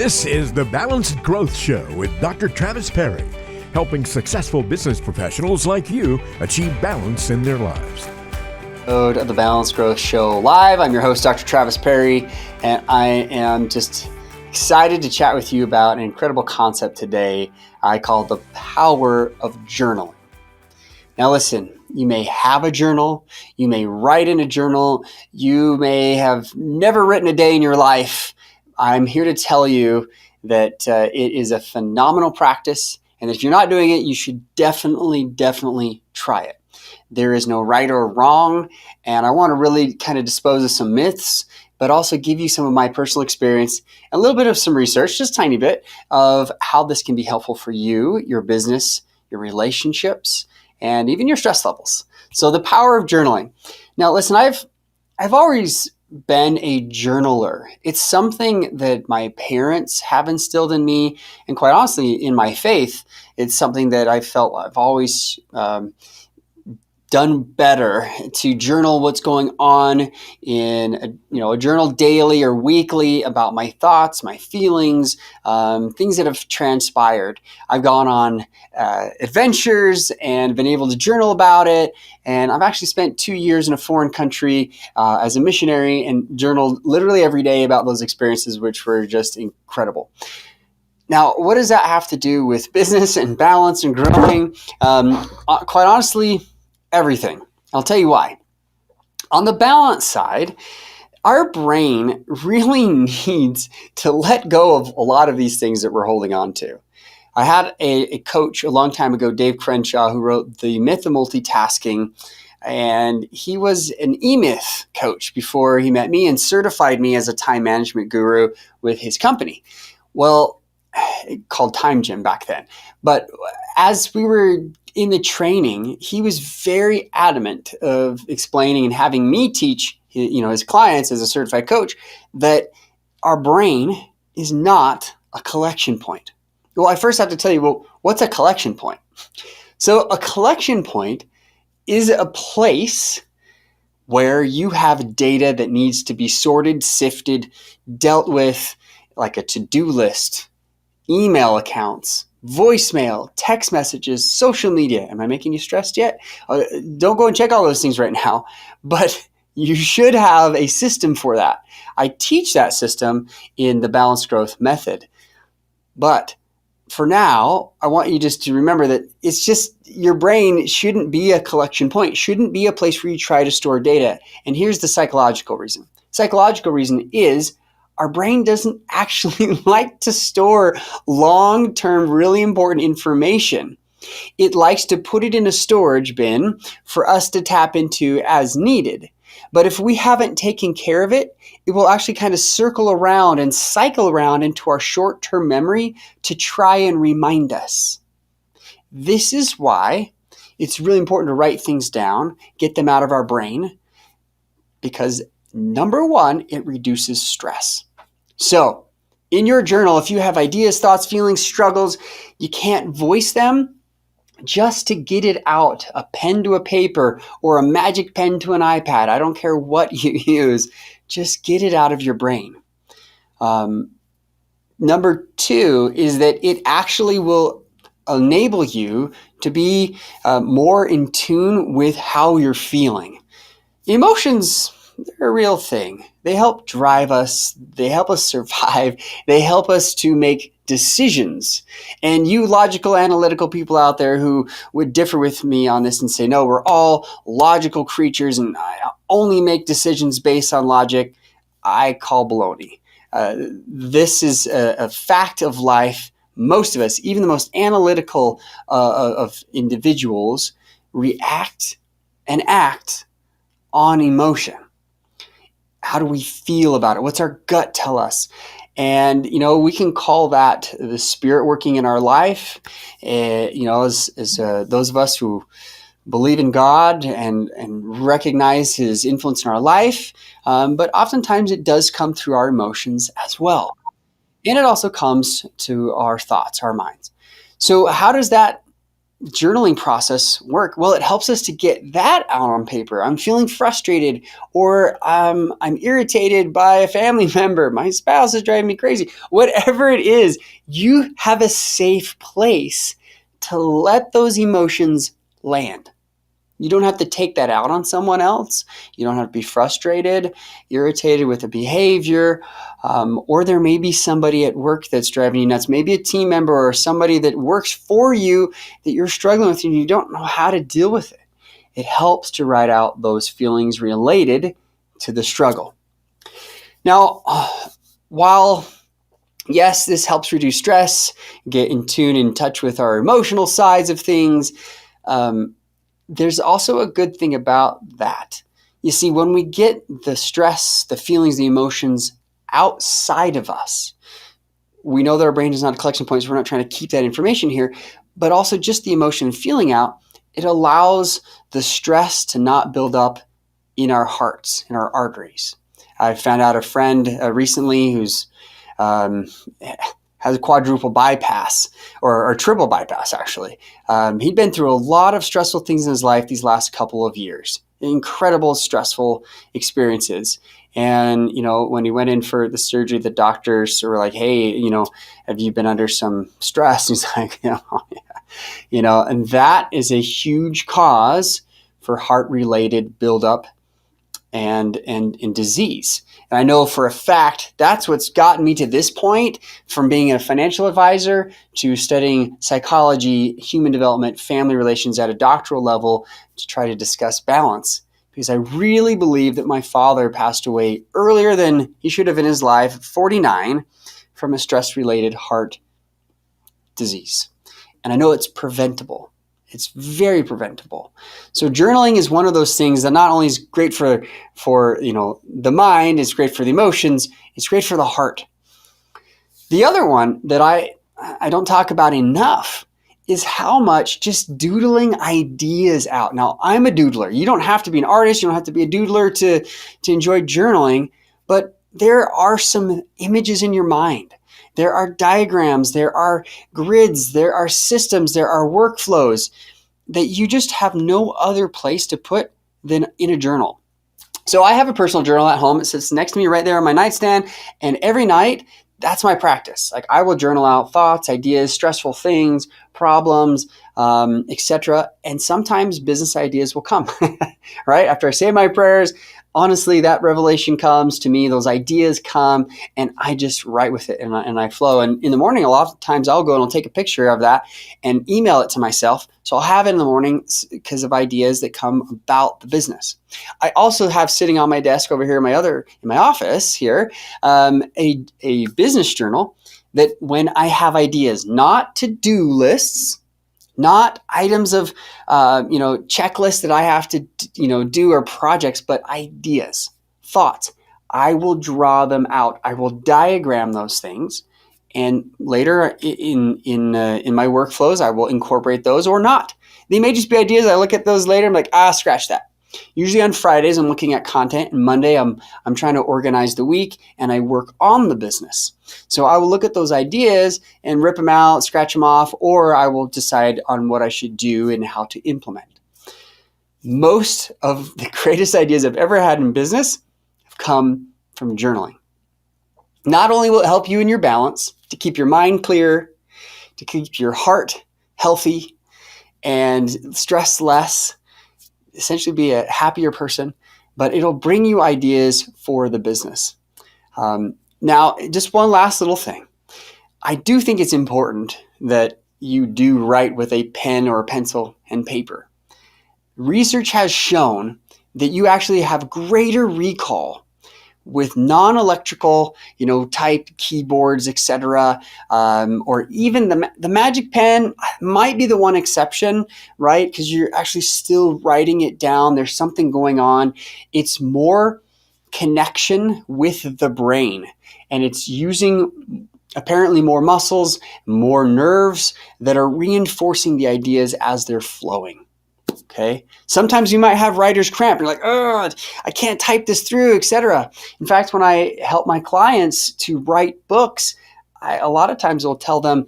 This is the Balanced Growth Show with Dr. Travis Perry, helping successful business professionals like you achieve balance in their lives. Of the Balanced Growth Show live. I'm your host, Dr. Travis Perry, and I am just excited to chat with you about an incredible concept today I call the power of journaling. Now listen, you may have a journal, you may write in a journal, you may have never written a day in your life. I'm here to tell you that it is a phenomenal practice, and that if you're not doing it, you should definitely try it. There is no right or wrong, and I want to really kind of dispose of some myths, but also give you some of my personal experience, a little bit of some research, just a tiny bit, of how this can be helpful for you, your business, your relationships, and even your stress levels. So the power of journaling. Now listen, I've always been a journaler. It's something that my parents have instilled in me, and quite honestly, in my faith, it's something that I felt I've always done better to journal what's going on in a journal daily or weekly about my thoughts, my feelings, things that have transpired. I've gone on adventures and been able to journal about it. And I've actually spent 2 years in a foreign country as a missionary and journaled literally every day about those experiences, which were just incredible. Now, what does that have to do with business and balance and growing? Quite honestly, everything. I'll tell you why. On the balance side, our brain really needs to let go of a lot of these things that we're holding on to. I had a coach a long time ago, Dave Crenshaw, who wrote The Myth of Multitasking, and he was an E-Myth coach before he met me and certified me as a time management guru with his company. Well, called Time Gym back then. But as we were in the training, he was very adamant of explaining and having me teach his clients as a certified coach that our brain is not a collection point. Well, I first have to tell you, well, what's a collection point? So a collection point is a place where you have data that needs to be sorted, sifted, dealt with, like a to-do list, email accounts, voicemail, text messages, social media. Am I making you stressed yet? Don't go and check all those things right now, but you should have a system for that. I teach that system in the Balanced Growth Method. But for now, I want you just to remember that it's just your brain shouldn't be a collection point, shouldn't be a place where you try to store data. And here's the psychological reason. Psychological reason is our brain doesn't actually like to store long-term, really important information. It likes to put it in a storage bin for us to tap into as needed. But if we haven't taken care of it, it will actually kind of circle around and cycle around into our short-term memory to try and remind us. This is why it's really important to write things down, get them out of our brain, because number one, it reduces stress. So in your journal, if you have ideas, thoughts, feelings, struggles, you can't voice them, just to get it out, a pen to a paper or a magic pen to an iPad, I don't care what you use, just get it out of your brain. Number two is that it actually will enable you to be more in tune with how you're feeling. Emotions, they're a real thing. They help drive us. They help us survive. They help us to make decisions. And you logical, analytical people out there who would differ with me on this and say, no, we're all logical creatures and I only make decisions based on logic, I call baloney. This is a fact of life. Most of us, even the most analytical of individuals, react and act on emotion. How do we feel about it? What's our gut tell us? And, we can call that the spirit working in our life. As those of us who believe in God and recognize his influence in our life. But oftentimes it does come through our emotions as well. And it also comes to our thoughts, our minds. So how does that journaling process work? Well, it helps us to get that out on paper. I'm feeling frustrated, or I'm irritated by a family member. My spouse is driving me crazy. Whatever it is, you have a safe place to let those emotions land. You don't have to take that out on someone else. You don't have to be frustrated, irritated with a behavior, or there may be somebody at work that's driving you nuts. Maybe a team member or somebody that works for you that you're struggling with and you don't know how to deal with it. It helps to write out those feelings related to the struggle. Now, while yes, this helps reduce stress, get in touch with our emotional sides of things, there's also a good thing about that. You see, when we get the stress, the feelings, the emotions outside of us, we know that our brain is not a collection point, so we're not trying to keep that information here, but also just the emotion and feeling out, it allows the stress to not build up in our hearts, in our arteries. I found out a friend recently who's has a quadruple bypass or triple bypass, actually. He'd been through a lot of stressful things in his life these last couple of years, incredible stressful experiences. And, when he went in for the surgery, the doctors were like, hey, have you been under some stress? He's like, yeah. And that is a huge cause for heart-related buildup and disease. And I know for a fact that's what's gotten me to this point, from being a financial advisor to studying psychology, human development, family relations at a doctoral level to try to discuss balance. Because I really believe that my father passed away earlier than he should have in his life, at 49, from a stress-related heart disease. And I know it's preventable. It's very preventable. So journaling is one of those things that not only is great for the mind, it's great for the emotions, it's great for the heart. The other one that I don't talk about enough is how much just doodling ideas out. Now, I'm a doodler. You don't have to be an artist. You don't have to be a doodler to enjoy journaling, but there are some images in your mind. There are diagrams, there are grids, there are systems, there are workflows that you just have no other place to put than in a journal. So I have a personal journal at home. It sits next to me right there on my nightstand. And every night, that's my practice. Like, I will journal out thoughts, ideas, stressful things, problems, etc. And sometimes business ideas will come, right? After I say my prayers, honestly, that revelation comes to me, those ideas come, and I just write with it and I flow. And in the morning, a lot of times I'll go and I'll take a picture of that and email it to myself. So I'll have it in the morning because of ideas that come about the business. I also have sitting on my desk over here in my office here, a business journal that when I have ideas, not to-do lists, not items of, checklists that I have to, do, or projects, but ideas, thoughts. I will draw them out. I will diagram those things. And later in my workflows, I will incorporate those or not. They may just be ideas. I look at those later. I'm like, scratch that. Usually on Fridays, I'm looking at content, and Monday, I'm trying to organize the week, and I work on the business. So I will look at those ideas and rip them out, scratch them off, or I will decide on what I should do and how to implement. Most of the greatest ideas I've ever had in business have come from journaling. Not only will it help you in your balance, to keep your mind clear, to keep your heart healthy and stress less, essentially be a happier person, but it'll bring you ideas for the business. Now, just one last little thing. I do think it's important that you do write with a pen or a pencil and paper. Research has shown that you actually have greater recall with non-electrical, type keyboards, etc., or even the Magic Pen might be the one exception, right? Because you're actually still writing it down. There's something going on. It's more connection with the brain, and it's using apparently more muscles, more nerves that are reinforcing the ideas as they're flowing. Okay. Sometimes you might have writer's cramp. You're like, I can't type this through, etc. In fact, when I help my clients to write books, a lot of times I'll tell them,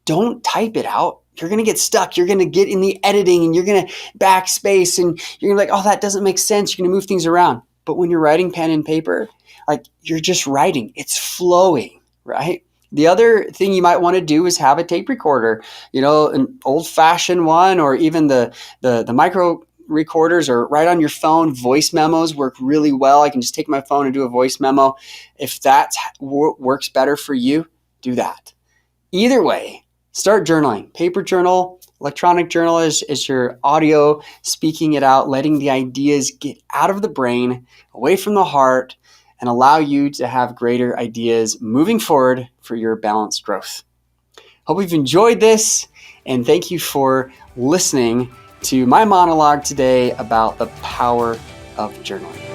don't type it out. you're going to get stuck. You're going to get in the editing and you're going to backspace and you're going to be like, oh, that doesn't make sense. You're going to move things around. But when you're writing pen and paper, like you're just writing, it's flowing, right? The other thing you might want to do is have a tape recorder, an old-fashioned one, or even the micro recorders, or right on your phone. Voice memos work really well. I can just take my phone and do a voice memo. If that works better for you, do that. Either way, start journaling. Paper journal, electronic journal is your audio, speaking it out, letting the ideas get out of the brain, away from the heart, and allow you to have greater ideas moving forward for your balanced growth. Hope you've enjoyed this, and thank you for listening to my monologue today about the power of journaling.